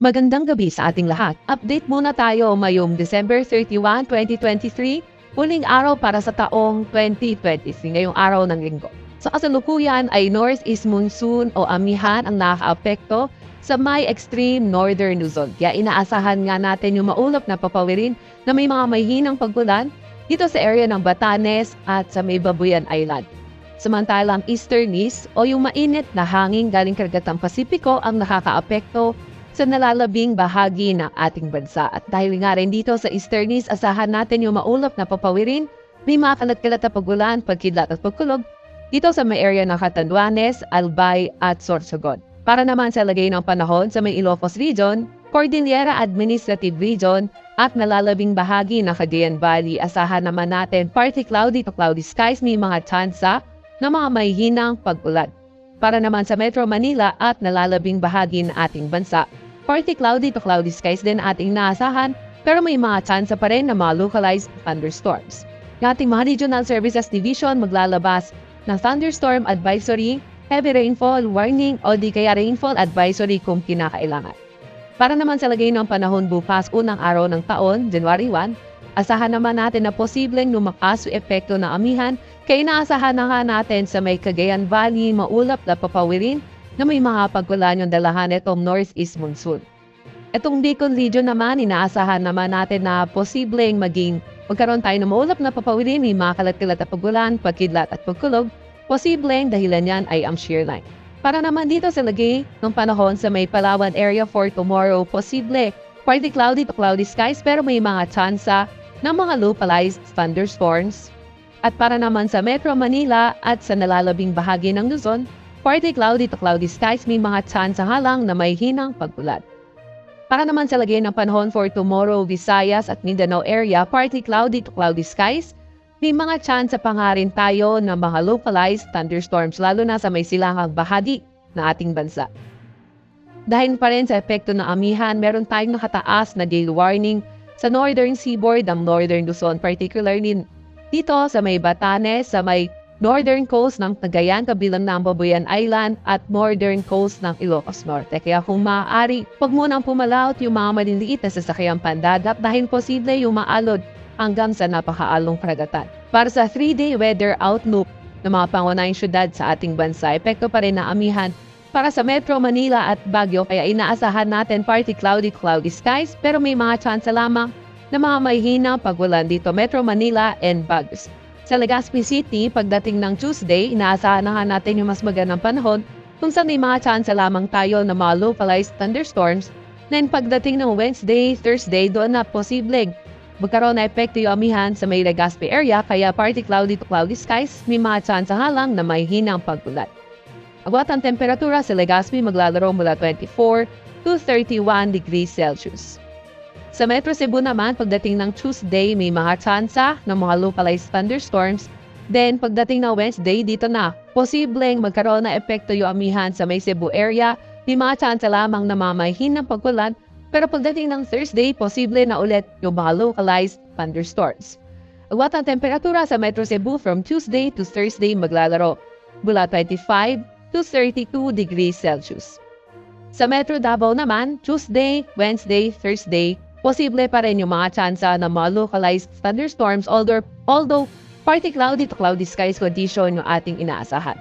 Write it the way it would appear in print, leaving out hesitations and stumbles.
Magandang gabi sa ating lahat. Update muna tayo ngayong December 31, 2023, huling araw para sa taong 2023, ngayong araw ng linggo. Sa kasalukuyan ay northeast monsoon o amihan ang nakakaapekto sa may extreme northern Luzon. Kaya inaasahan nga natin yung maulap na papawirin na may mga mahihinang pagbulan dito sa area ng Batanes at sa may Babuyan Island. Samantalang easterlies o yung mainit na hangin galing Karagatang Pasipiko ang nakakaapekto sa nalalabing bahagi ng ating bansa. At dahil nga rin dito sa easterlies, asahan natin yung maulap na papawirin, may mga kalat-kalat na pagulan, pagkidlat at pagkulog dito sa may area ng Catanduanes, Albay at Sorsogon. Para naman sa lagay ng panahon sa may Ilocos Region, Cordillera Administrative Region at nalalabing bahagi ng Cagayan Valley, asahan naman natin partly cloudy to cloudy skies, may mga tsansa na mga mahihinang pag-ulan. Para naman sa Metro Manila at nalalabing bahagi ng ating bansa, partly cloudy to cloudy skies din ating naasahan, pero may mga tsansa pa rin na mga localized thunderstorms. Yung ating mga Regional Services Division maglalabas ng thunderstorm advisory, heavy rainfall warning o di kaya rainfall advisory kung kinakailangan. Para naman sa lagay ng panahon bukas, unang araw ng taon, January 1, asahan naman natin na posibleng lumakas o epekto ng amihan, kaya inaasahan na nga natin sa may Cagayan Valley maulap na papawirin na may mga pagkulan yung dalahan itong northeast monsoon. Itong Bicol Region naman, inaasahan naman natin na posibleng magkaroon tayo ng maulap na papawirin, may mga kalat-kalat na pagulan, pagkidlat at pagkulog. Posibleng dahilan yan ay ang shear line. Para naman dito sa lagay ng panahon sa may Palawan area for tomorrow, posible partly cloudy to cloudy skies pero may mga tsansa ng mga localized thunderstorms. At para naman sa Metro Manila at sa nalalabing bahagi ng Luzon, partly cloudy to cloudy skies, may mga tsansa halang na may hinang pag-ulan. Para naman sa lagay ng panahon for tomorrow, Visayas at Mindanao area, partly cloudy to cloudy skies, may mga tsansa pa nga rin tayo ng mga localized thunderstorms, lalo na sa may silangang bahagi na ating bansa. Dahil pa rin sa epekto ng amihan, meron tayong nakataas na gale warning sa northern seaboard ng northern Luzon, particularly dito sa may Batanes, sa may northern coast ng Cagayan, kabilang ng Babuyan Island at northern coast ng Ilocos Norte. Kaya kung maaari, huwag munang pumalaot yung mga maliliit na sasakyang pandagat dahil posible yung maalod hanggang sa napakaalong karagatan. Para sa 3-day weather outlook ng mga pangunahing syudad sa ating bansa, epekto pa rin na amihan para sa Metro Manila at Baguio, kaya inaasahan natin partly cloudy skies pero may mga tsansa lamang na mga mahihina pag-ulan dito Metro Manila and Baguio. Sa Legazpi City, pagdating ng Tuesday, inaasahan na natin yung mas magandang panahon kung saan may mga tsansa lamang tayo na mga localized thunderstorms. Then pagdating ng Wednesday, Thursday, doon na posibleng magkaroon na epekto yung amihan sa may Legazpi area, kaya partly cloudy to cloudy skies, may mga tsansa halang na may hinang pag-ulan. Agwat ang temperatura sa Legazpi maglalaro mula 24 to 31 degrees Celsius. Sa Metro Cebu naman, pagdating ng Tuesday, may mga tsansa ng mga localized thunderstorms. Then, pagdating ng Wednesday, dito na, posibleng magkaroon na epekto yung amihan sa may Cebu area. May mga tsansa lamang na mamahin ng pagkulan. Pero pagdating ng Thursday, posible na ulit yung mga localized thunderstorms. Agwat ang temperatura sa Metro Cebu from Tuesday to Thursday maglalaro mula 25 to 32 degrees Celsius. Sa Metro Davao naman, Tuesday, Wednesday, Thursday, posible pa rin yung mga tsansa ng mga localized thunderstorms, although partly cloudy to cloudy skies condition yung ating inaasahan.